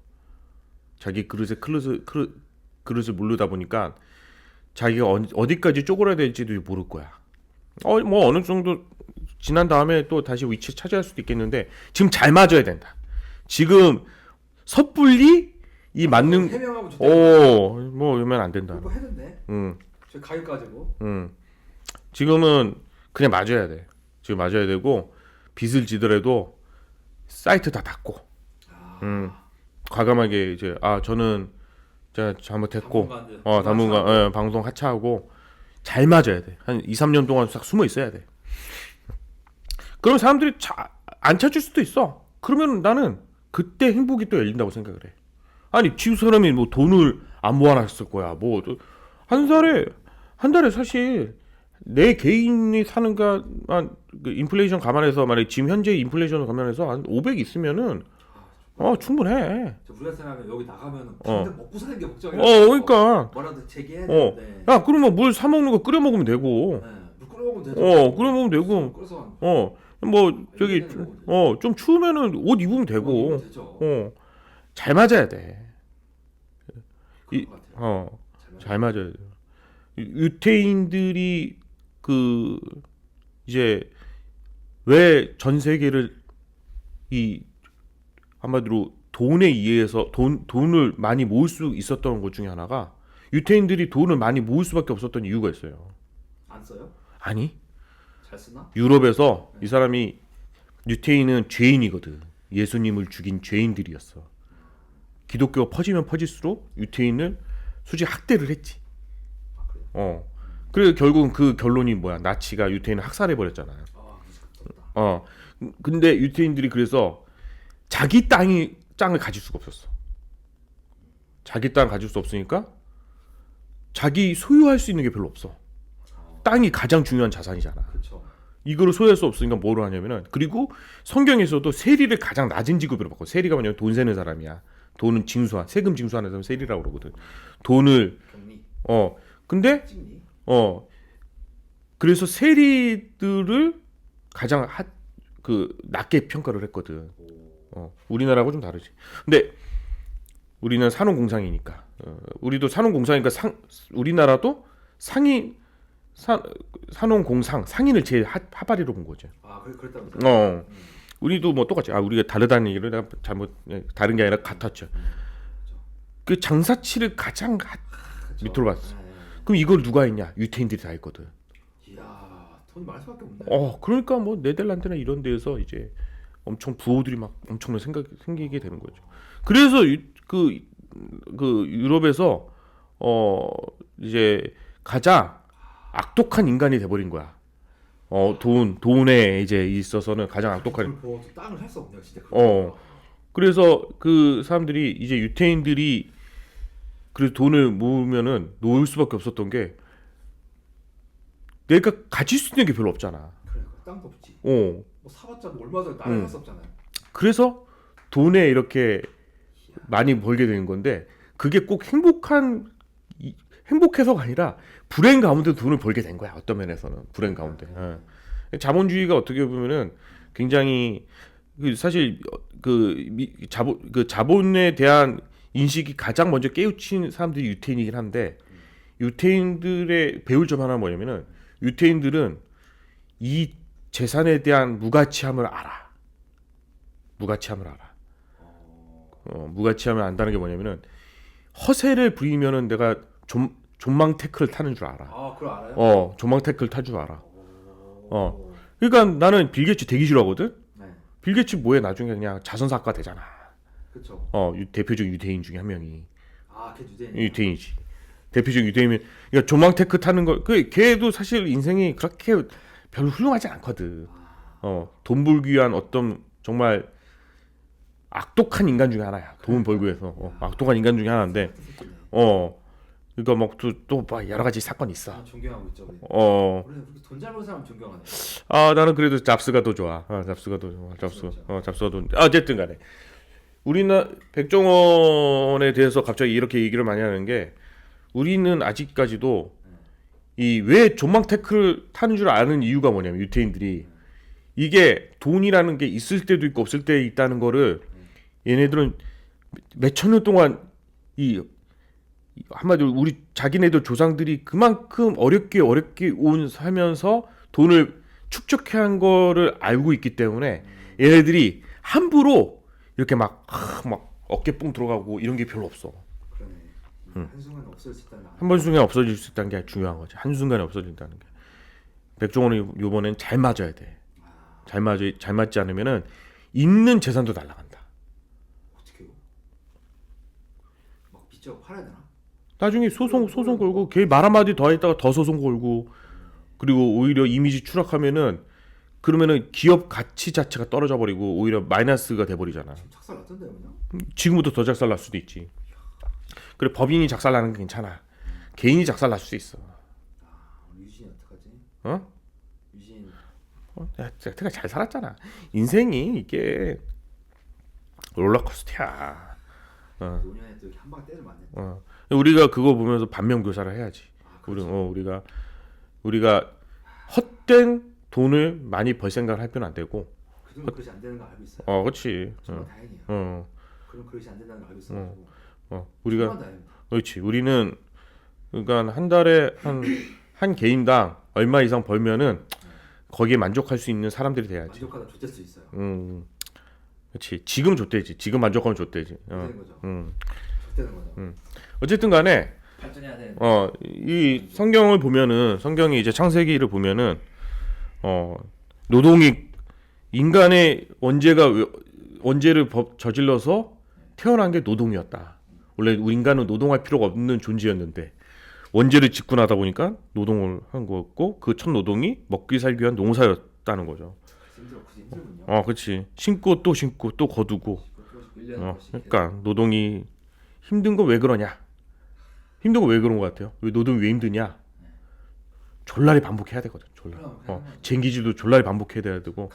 자기 그릇의 그릇을 모르다 보니까 자기가 어디까지 쪼그라야 될지도 모를 거야. 뭐 어느 정도 지난 다음에 또 다시 위치 차지할 수도 있겠는데 지금 잘 맞아야 된다. 지금 섣불리 이 맞는 해명하고 뭐 이러면 안 된다. 그거 했는데. 저 가격 가지고. 지금은 그냥 맞아야 돼. 지금 맞아야 되고 빚을 지더라도 사이트 다 닫고. 과감하게 이제 저는 제가 잘못했고 당분간 방송 하차하고 잘 맞아야 돼. 한 2, 3년 동안 싹 숨어 있어야 돼. 그럼 사람들이 안 찾을 수도 있어. 그러면 나는 그때 행복이 또 열린다고 생각을 해. 아니 지금 사람이 뭐 돈을 안 모아놨을 거야. 뭐 한 달에 사실 내 개인이 사는 그 인플레이션 감안해서 만약 지금 현재 인플레이션을 감안해서 한 500 있으면은 충분해. 저 우리 같은 사람은 여기 나가면 어. 당장 먹고 사는 게 걱정이야. 그러니까. 뭐라도 제기해야 어. 되는데. 야, 그러면 물 사 먹는 거 끓여 먹으면 되고. 네. 물 끓여 먹으면 되죠. 끓여 먹으면 되고. 끓여서 뭐 저기 좀 추우면은 옷 입으면 되고. 되죠. 잘 맞아야 돼. 그런 것 같아요. 잘 맞아야 돼. 유태인들이 그 이제 왜 전 세계를 이 한마디로 돈에 의해서 돈을 많이 모을 수 있었던 것 중에 하나가 유태인들이 돈을 많이 모을 수밖에 없었던 이유가 있어요. 안 써요? 아니, 잘 쓰나? 유럽에서 이 사람이 유태인은 죄인이거든. 예수님을 죽인 죄인들이었어. 기독교가 퍼지면 퍼질수록 유태인을 수지 학대를 했지. 아, 그래요? 그래 결국은 그 결론이 뭐야? 나치가 유태인을 학살해 버렸잖아. 무섭다. 근데 유태인들이 그래서 자기 땅을 가질 수가 없었어. 자기 땅을 가질 수 없으니까 자기 소유할 수 있는 게 별로 없어. 땅이 가장 중요한 자산이잖아. 그렇죠. 이거를 소유할 수 없으니까 뭐로 하냐면은 그리고 성경에서도 세리를 가장 낮은 직업으로 바꿔. 세리가 뭐냐면 돈 세는 사람이야. 돈은 징수한 세금 징수하는 사람 세리라고 그러거든. 돈을 격리. 근데 찍니? 그래서 세리들을 가장 낮게 평가를 했거든. 우리나라하고 좀 다르지. 근데 우리는 산업공상이니까 우리도 산업공상이니까 우리나라도 산업공상 상인을 제일 하바리로 본 거죠. 그랬다면서요? 우리도 뭐 똑같이 우리가 다르다는 얘기를 내가 잘못 다른 게 아니라 같았죠. 그 장사치를 가장 밑으로 봤어. 그럼 이걸 누가 했냐? 유태인들이 다 했거든. 이야, 돈이 많을 수밖에 없네. 그러니까 뭐 네덜란드나 이런 데에서 이제 엄청 부호들이 막 엄청난 생기게 되는 거죠. 그래서 그 유럽에서 이제 가장 악독한 인간이 돼버린 거야. 돈에 이제 있어서는 가장 악독한. 땅을 살 수 없네요, 진짜. 그래서 그 사람들이 이제 유태인들이 그래서 돈을 모으면은 놓을 수밖에 없었던 게 내가 가질 수 있는 게 별로 없잖아. 그러니까 땅도 없지. 뭐 사봤자 뭐 얼마 전에 살 수 없잖아요. 그래서 돈에 이렇게 많이 벌게 되는 건데 그게 꼭 행복해서가 아니라 불행 가운데 돈을 벌게 된 거야. 어떤 면에서는 불행 가운데. 자본주의가 어떻게 보면은 굉장히 사실 자본에 대한 인식이 가장 먼저 깨우친 사람들이 유태인이긴 한데 유태인들의 배울 점 하나 뭐냐면은 유태인들은 이 재산에 대한 무가치함을 알아. 무가치함을 안다는 게 뭐냐면은 허세를 부리면은 내가 존망 태클을 타는 줄 알아. 그걸 알아요? 존망 태클 탈 줄 알아. 그러니까 나는 빌 게이츠 되게 싫어하거든. 네. 빌 게이츠 뭐해 나중에 그냥 자선사학가 되잖아. 그렇죠. 대표적 유대인 중에 한 명이. 걔 유대인이지. 대표적 유대인이면 그러니까 존망 태클 타는 거. 걔도 사실 인생이 그렇게 별로 훌륭하지 않거든. 돈 벌기 위한 어떤 정말 악독한 인간 중에 하나야. 돈 벌기 위해서 악독한 인간 중에 하나인데. 그러니까 또 여러 가지 사건이 있어. 존경하고 있죠. 우리 돈 잘 버는 사람 존경하네. 나는 그래도 잡스가 더 좋아. 잡스가 더. 어쨌든 간에 우리나 백종원에 대해서 갑자기 이렇게 얘기를 많이 하는 게 우리는 아직까지도 이 왜 존망 태클을 타는 줄 아는 이유가 뭐냐면 유태인들이 이게 돈이라는 게 있을 때도 있고 없을 때 있다는 거를 얘네들은 몇천 년 동안 한마디로 우리 자기네들 조상들이 그만큼 어렵게 살면서 돈을 축적한 거를 알고 있기 때문에 얘네들이 함부로 이렇게 막 어깨 뽕 들어가고 이런 게 별로 없어. 그러네. 한순간에 없어질 수 있다는. 한순간에 없어질 수 있다는 게 중요한 거지. 한순간에 없어진다는 게. 백종원이 이번엔 잘 맞아야 돼. 잘 맞지 않으면은 있는 재산도 날라간다. 어떻게요? 막 빚져 팔아야 되나? 나중에 소송 걸고 걔 말 한마디 더 했다가 더 소송 걸고 그리고 오히려 이미지 추락하면은 그러면은 기업 가치 자체가 떨어져 버리고 오히려 마이너스가 돼 버리잖아. 지금 작살 났던데요, 그냥? 지금부터 더 작살 날 수도 있지. 그래 법인이 작살 나는 게 괜찮아. 개인이 작살 날 수 있어. 유진 어떡하지? 유진. 내가 잘 살았잖아. 인생이 이게 롤러코스터야. 노년에 또 이렇게 한 방에 때를 맞네. 우리가 그거 보면서 반면 교사를 해야지. 그렇죠. 우리가 헛된 돈을 많이 벌 생각을 할 필요는 안 되고. 그동안 그릇이 안 되는 거 알고 있어요. 그렇지. 정말 다행이에요. 그런 그릇이 안 된다는 걸 알고 있어가지고. 우리가 정말 다행입니다. 그렇지. 우리는 그러니까 한 달에 한 개인당 얼마 이상 벌면은 거기에 만족할 수 있는 사람들이 돼야지. 만족하다 좋될 수 있어요. 그렇지. 지금 좋대지. 지금 만족하면 좋대지. 좋되는 거죠. 좋되는 거죠. 어쨌든 간에 발전해야 되는. 이 성경을 보면은 성경이 이제 창세기를 보면은 노동이 인간의 원죄를 저질러서 태어난 게 노동이었다. 원래 우리 인간은 노동할 필요가 없는 존재였는데 원죄를 짓고 나다 보니까 노동을 한 거였고 그 첫 노동이 먹기 살기 위한 농사였다는 거죠. 힘들군요. 그렇지. 심고 또 거두고. 1년 그러니까 노동이 힘든 거 왜 그러냐? 힘든 거 왜 그런 거 같아요? 왜 노동이 왜 힘드냐? 졸라리 반복해야 되거든. 쟁기질도 졸라리 반복해야 돼야 되고.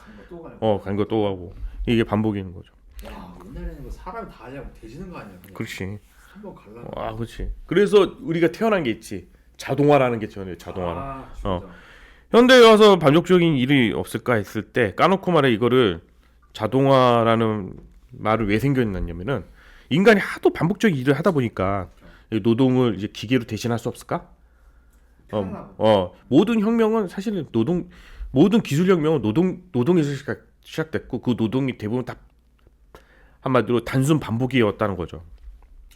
간 거 또 가고. 이게 반복이는 거죠. 야, 옛날에는 뭐 사람이 다 하려면 되지는 거 아니야? 그냥. 그렇지. 한번 갈라. 그렇지. 그래서 우리가 태어난 게 있지. 자동화라는 게 전에 자동화. 진짜. 현대에 와서 반복적인 일이 없을까 했을 때 까놓고 말해 이거를 자동화라는 말을 왜 생겼냐면은 인간이 하도 반복적인 일을 하다 보니까 노동을 이제 기계로 대신할 수 없을까? 모든 혁명은 사실은 모든 기술 혁명은 노동에서 시작됐고 그 노동이 대부분 다 한마디로 단순 반복이었다는 거죠.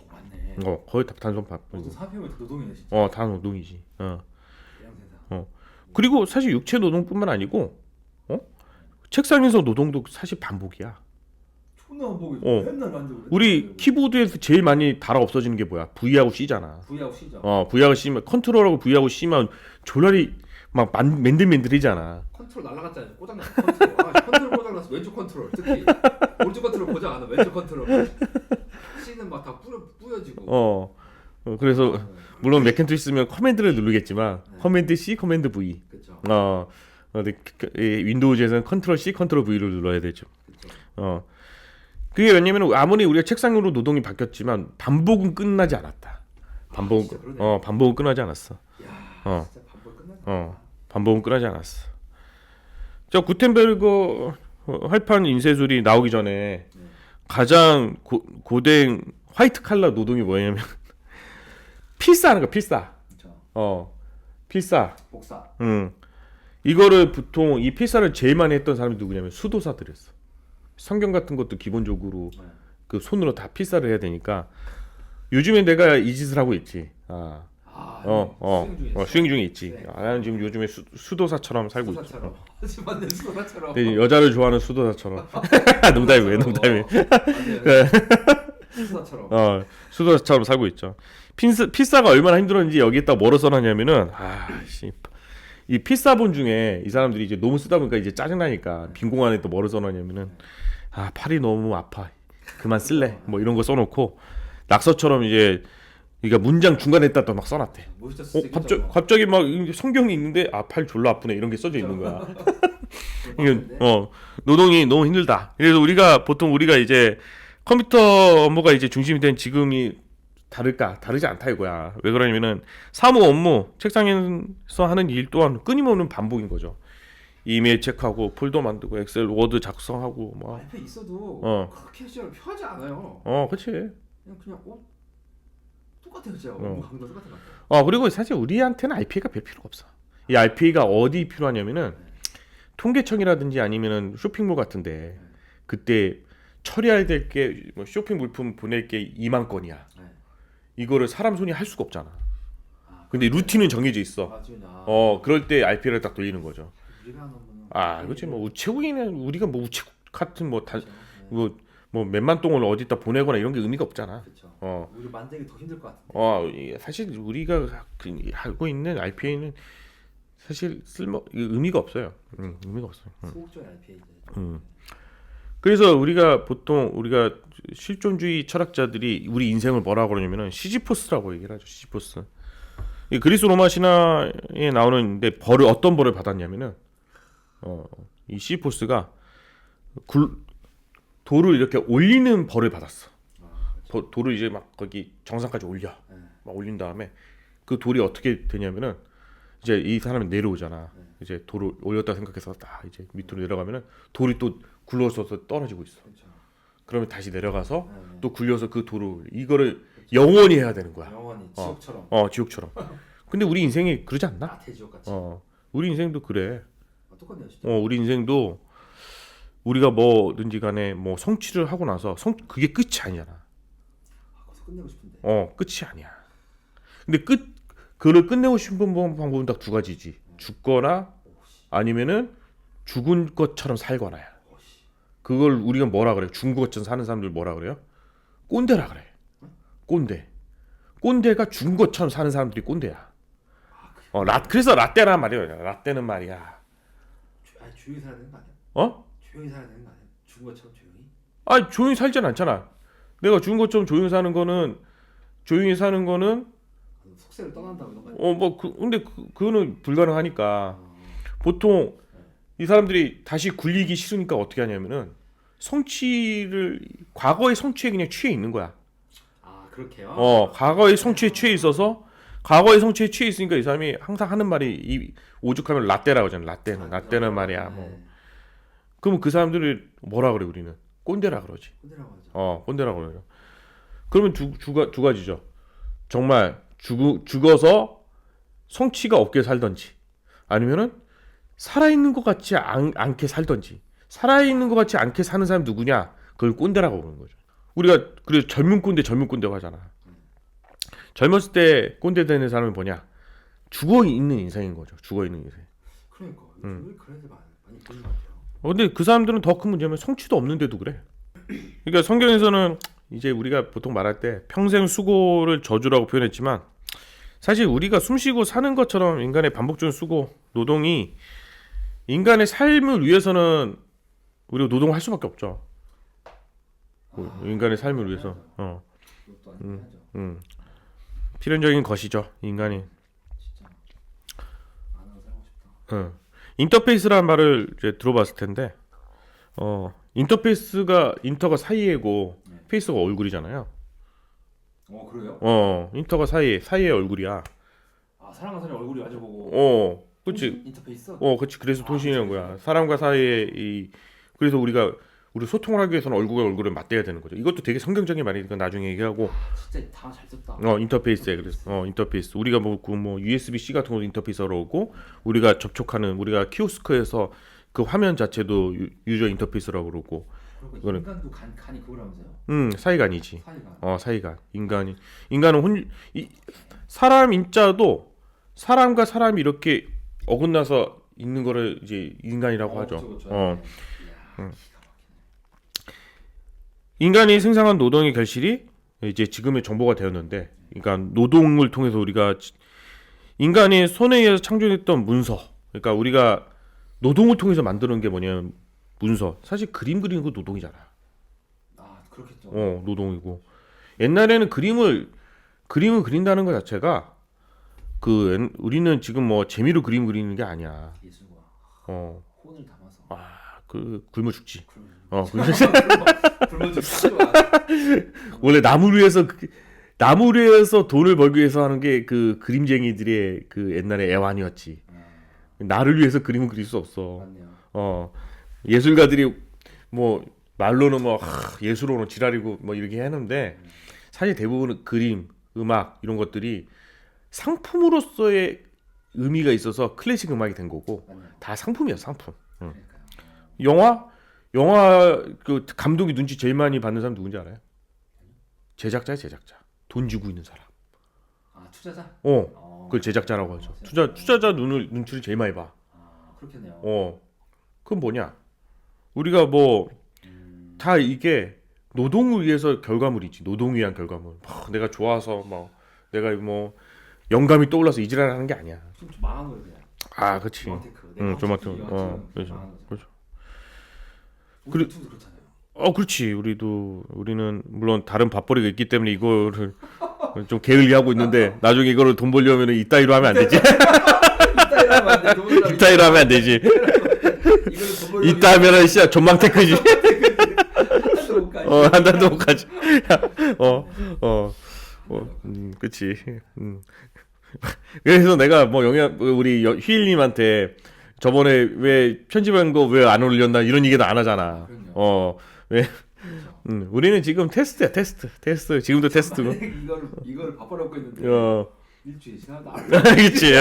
맞네. 거의 다 단순 반복. 모든 사업형이 다 노동이네 진짜. 다 노동이지. 대양세상. 그리고 사실 육체 노동뿐만 아니고 책상에서 노동도 사실 반복이야. 존나 반복이죠. 맨날 만들고. 우리 키보드에서 제일 많이 달아 없어지는 게 뭐야? V하고 C잖아. V하고 C죠. V하고 C면 컨트롤하고 V하고 C면 졸라리 막 맨들맨들이잖아. 컨트롤 날라갔잖아요. 고장났어. 컨트롤 고장났어. 왼쪽 컨트롤 특히 오른쪽 컨트롤 고장 안 나. 왼쪽 컨트롤. C는 막 다 뿌여지고. 그래서 물론 맥킨토시 쓰면 커맨드를 누르겠지만 커맨드 C, 커맨드 V. 그렇죠. 근데 윈도우즈에서는 컨트롤 C, 컨트롤 V를 눌러야 되죠. 그렇죠. 그게 왜냐면 아무리 우리가 책상으로 노동이 바뀌었지만 반복은 끝나지 않았다. 반복은 끝나지 않았어. 야, 진짜 반복 끝나지. 반복은 끝나지 않았어. 저 구텐베르그 활판 인쇄술이 나오기 전에 가장 고된 화이트 칼라 노동이 뭐냐면 필사하는 거 필사. 그렇죠. 필사. 복사. 이거를 보통 이 필사를 제일 많이 했던 사람이 누구냐면 수도사들이었어. 성경 같은 것도 기본적으로 그 손으로 다 필사를 해야 되니까 요즘에 내가 이 짓을 하고 있지. 수행 중에 있지. 네. 나는 지금 요즘에 수도사처럼 살고 있죠. 맞네, 수도사처럼. 근데 여자를 좋아하는 수도사처럼. 농담이에요, 농담이에요. 수도사처럼. 수도사처럼 살고 있죠. 필사가 얼마나 힘들었는지 여기에다 뭐로 써놨냐면은 이 필사본 중에 이 사람들이 이제 너무 쓰다 보니까 이제 짜증나니까 빈 공간에 또 뭐를 써놨냐면은 팔이 너무 아파 그만 쓸래 뭐 이런 거 써놓고 낙서처럼 이제 그러니까 문장 중간에다 또 막 써놨대. 갑자기 막 성경이 있는데 팔 졸라 아프네 이런 게 써져 있는 거야. 노동이 너무 힘들다. 그래서 우리가 이제 컴퓨터 업무가 이제 중심이 된 지금이 다르지 않다 이거야. 왜 그러냐면은 사무 업무 책상에서 하는 일 또한 끊임없는 반복인 거죠. 이메일 체크하고 폴더 만들고 엑셀 워드 작성하고 막 앞에 있어도 그렇게 시험을 표하지 않아요. 그렇지. 그냥 똑같아요, 진짜. 업무 강도 똑같은 것 같아요. 그리고 사실 우리한테는 RPA가 별 필요가 없어. 이 RPA가 어디 필요하냐면은 통계청이라든지 아니면은 쇼핑몰 같은데 그때 처리해야 될 게 뭐 쇼핑 물품 보낼 게 2만 건이야. 이거를 사람 손이 할 수가 없잖아. 근데 루틴은 정해져 있어. 그럴 때 RPA를 딱 돌리는 거죠. 그렇지. 뭐 우체국이는 우리가 뭐 우체국 같은 뭐 몇만 동을 어디다 보내거나 이런 게 의미가 없잖아. 그렇죠. 우리 만들기 더 힘들 것 같은데. 사실 우리가 하고 있는 RPA는 사실 의미가 없어요. 의미가 없어요. 소극적인 RPA. 그래서 우리가 실존주의 철학자들이 우리 인생을 뭐라고 그러냐면은 시지포스라고 얘기를 하죠. 시지포스. 이 그리스 로마 신화에 나오는데 어떤 벌을 받았냐면은 이 시지포스가 돌을 이렇게 올리는 벌을 받았어. 그렇죠. 돌을 이제 막 거기 정상까지 올려. 네. 막 올린 다음에 그 돌이 어떻게 되냐면은 이제 이 사람이 내려오잖아. 이제 돌을 올렸다 생각해서 딱 이제 밑으로 내려가면은 돌이 또 굴러서서 떨어지고 있어. 그렇죠. 그러면 다시 내려가서 네. 또 굴려서 그 돌을 이거를 영원히 해야 되는 거야. 영원히 지옥처럼. 지옥처럼. 근데 우리 인생이 그러지 않나? 나태지옥 같이. 우리 인생도 그래. 똑같네요, 진짜. 우리 인생도 우리가 뭐든지 간에 뭐 성취를 하고 나서 그게 끝이 아니잖아. 거기서 끝내고 싶은데. 끝이 아니야. 근데 그를 끝내고 싶은 방법은 딱 두 가지지. 죽거나 아니면은 죽은 것처럼 살거나야. 그걸 우리가 뭐라 그래? 죽은 것처럼 사는 사람들 뭐라 그래요? 꼰대라 그래. 꼰대가 죽은 것처럼 사는 사람들이 꼰대야. 그래서 라떼란 말이야. 라떼는 말이야. 조용히 살아야 되는 거 아니야? 조용히 살아야 되는 거 아니야? 죽은 것처럼 조용히? 조용히 살진 않잖아. 내가 죽은 것처럼 조용히 사는 거는 속세를 떠난다고 이런 거 아니야? 근데 그거는 불가능하니까 보통 이 사람들이 다시 굴리기 싫으니까 어떻게 하냐면은 과거의 성취에 그냥 취해 있는 거야. 그렇게요? 과거의 성취에 취해 있어서 있으니까 이 사람이 항상 하는 말이 오죽하면 라떼라고 하잖아. 라떼는 말이야. 그러면 그 사람들이 뭐라 그래 우리는? 꼰대라 그러지. 꼰대라고 하죠. 꼰대라고 그래요. 그러면 두 가지죠. 정말 죽어서 성취가 없게 살던지 아니면은 살아있는 것 같지 않게 살던지. 살아있는 것 같지 않게 사는 사람이 누구냐? 그걸 꼰대라고 부르는 거죠. 우리가 그래서 젊은 꼰대라고 하잖아. 젊었을 때 꼰대 되는 사람은 뭐냐? 죽어있는 인생인 거죠. 죽어있는 인생. 그러니까 왜 그런 애들 많이 보는 것 같아요. 근데 그 사람들은 더 큰 문제면 성취도 없는데도 그래. 그러니까 성경에서는 이제 우리가 보통 말할 때 평생 수고를 저주라고 표현했지만 사실 우리가 숨쉬고 사는 것처럼 인간의 반복적인 수고, 노동이 인간의 삶을 위해서는 우리가 노동을 할 수밖에 없죠. 인간의 삶을 위해서. 그것도 아니죠. 필연적인 것이죠. 인간이. 진짜 안 하고 살고 싶다. 인터페이스라는 말을 이제 들어봤을 텐데, 인터가 사이에고 페이스가 얼굴이잖아요. 그래요? 인터가 사이에 얼굴이야. 사람과 사람 얼굴이 마주보고. 그렇지. 인터페이스? 그렇지. 그래서 통신이라는 거야. 사람과 사이에 그래서 우리 소통을 하기 위해서는 얼굴과 얼굴을 맞대야 되는 거죠. 이것도 되게 성경적인 말이니까 나중에 얘기하고. 진짜 다 잘 썼다. 인터페이스에 그래서 인터페이스. 우리가 USB-C 같은 거 인터페이스로 오고 우리가 접촉하는 우리가 키오스크에서 그 화면 자체도 유저 인터페이스라고 그러고. 그리고 인간도 간이 그거라면서요? 사이간이지. 사이간. 사이간. 인간은 사람 인자도 사람과 사람이 이렇게 어긋나서 있는 거를 이제 인간이라고 하죠. 그렇죠. 인간이 생산한 노동의 결실이 이제 지금의 정보가 되었는데, 그러니까 노동을 통해서 우리가 인간이 손에 의해서 창조했던 문서, 그러니까 우리가 노동을 통해서 만드는 게 뭐냐면 문서. 사실 그림 그리는 거 노동이잖아. 그렇겠죠. 노동이고 옛날에는 그림을 그린다는 것 자체가 우리는 지금 뭐 재미로 그림 그리는 게 아니야. 예술과 혼을 담아서. 굶어 죽지. 굶어 죽지. 원래 나무 위에서 돈을 벌기 위해서 하는 게 그 그림쟁이들의 그 옛날의 애환이었지. 나를 위해서 그림을 그릴 수 없어. 맞네요. 예술가들이 뭐 말로는 예술로는 지랄이고 뭐 이렇게 하는데 사실 대부분은 그림, 음악 이런 것들이 상품으로서의 의미가 있어서 클래식 음악이 된 거고 맞네요. 다 상품이야, 상품. 그러니까요. 영화 그 감독이 눈치 제일 많이 받는 사람 누군지 알아요? 제작자. 돈 주고 있는 사람. 투자자? 그걸 제작자라고 하죠. 투자자 눈치를 제일 많이 봐. 그렇겠네요. 그건 뭐냐? 우리가 다 이게 노동을 위해서 결과물이지. 노동을 위한 결과물. 내가 좋아서 내가 영감이 떠올라서 이지랄하는 게 아니야. 좀 망한 거예요, 그냥. 그렇지. 조마테크. 그렇죠. 우리 유튜브도 그렇잖아요. 그렇지. 우리는 물론 다른 밥벌이가 있기 때문에 이거를 좀 게을리하고 있는데 나중에 이거를 돈 벌려면 이따위로 하면 안 되지. 이따위로 하면 안 되지. 이따 하면은 진짜 존망테크지. 한 달도 못 가지. 그치. 그래서 내가 뭐 우리 휘일님한테 저번에 왜 편집한 거 왜 안 올렸나 이런 얘기도 안 하잖아. 그럼요. 왜? 그렇죠. 우리는 지금 테스트야, 테스트. 지금도 테스트고. 이걸 바빠놓고 있는데 일주일 지나도 안 그치.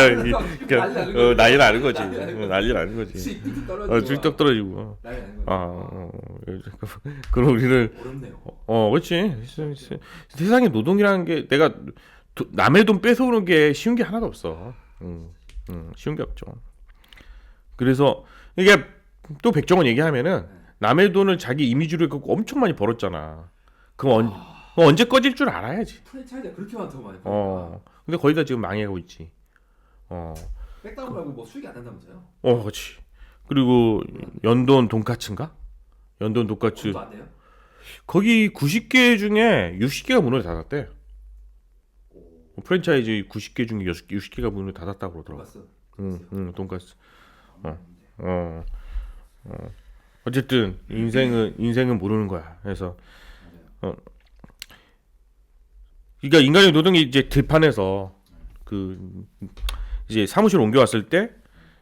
난리 나는 거지. 난리 나는 거지. 난리 나는 거지. 수익 떨어지고. 쭉쭉 떨어지고. 난리 나는 거지. 그럼 우리는 어렵네요. 그렇지. 세상에 노동이라는 게 내가 남의 돈 뺏어오는 게 쉬운 게 하나도 없어. 쉬운 게 없죠. 그래서 이게 또 백종원 얘기하면은 남의 돈을 자기 이미지로 갖고 엄청 많이 벌었잖아. 그럼 언제 꺼질 줄 알아야지. 프랜차이즈가 그렇게 많다고 많이 벌니까. 근데 거의 다 지금 망해가고 있지. 백다운 말고 뭐 수익이 안 난다면서요? 그렇지. 그리고 연돈 돈까츠인가? 연돈 돈까츠. 그것도 안 돼요? 거기 90개 중에 60개가 문을 닫았대. 프랜차이즈 90개 중에 60개가 문을 닫았다고 그러더라고. 돈가스. 돈까스. 어쨌든 인생은 모르는 거야. 그래서 그러니까 인간의 노동이 이제 들판에서 이제 사무실 옮겨왔을 때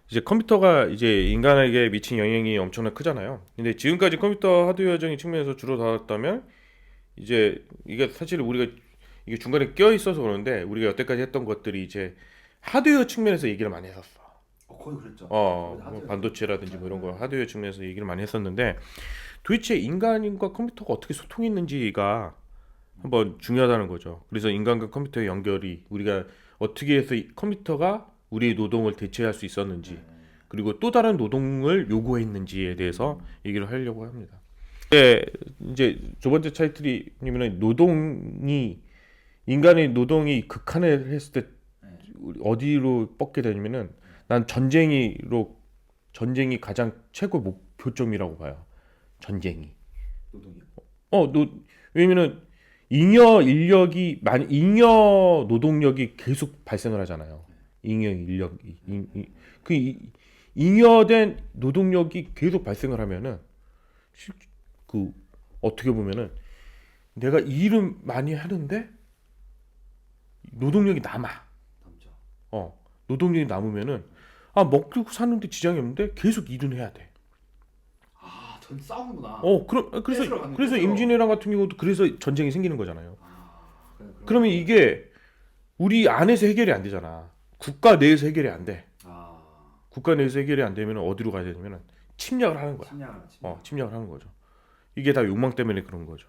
이제 컴퓨터가 이제 인간에게 미친 영향이 엄청나 크잖아요. 근데 지금까지 컴퓨터 하드웨어적인 측면에서 주로 다뤘다면 이제 이게 사실 우리가 이게 중간에 껴 있어서 그러는데 우리가 여태까지 했던 것들이 이제 하드웨어 측면에서 얘기를 많이 했었어. 거의 그랬죠. 뭐 반도체라든지 뭐 이런 거 하드웨어 측면에서 얘기를 많이 했었는데 도대체 인간과 컴퓨터가 어떻게 소통했는지가 한번 중요하다는 거죠. 그래서 인간과 컴퓨터의 연결이 우리가 어떻게 해서 이 컴퓨터가 우리의 노동을 대체할 수 있었는지 그리고 또 다른 노동을 요구했는지에 대해서 얘기를 하려고 합니다. 이제 두 번째 타이틀이면 인간의 노동이 극한을 했을 때 어디로 뻗게 되냐면은 난 전쟁이 가장 최고 목표점이라고 봐요. 전쟁이. 노동이요? 왜냐면은 잉여 노동력이 계속 발생을 하잖아요. 잉여된 노동력이 계속 발생을 하면은 어떻게 보면은 내가 일은 많이 하는데 노동력이 남아. 남죠. 노동력이 남으면은 먹고 사는데 지장이 없는데 계속 일은 해야 돼. 전 싸우는구나. 그래서 뺏으러. 임진왜란 같은 경우도 그래서 전쟁이 생기는 거잖아요. 그러면 그럼. 이게 우리 안에서 해결이 안 되잖아. 국가 내에서 해결이 안 돼. 국가 내에서 해결이 안 되면 어디로 가야 되냐면 침략을 하는 거야. 침략. 침략을 하는 거죠. 이게 다 욕망 때문에 그런 거죠.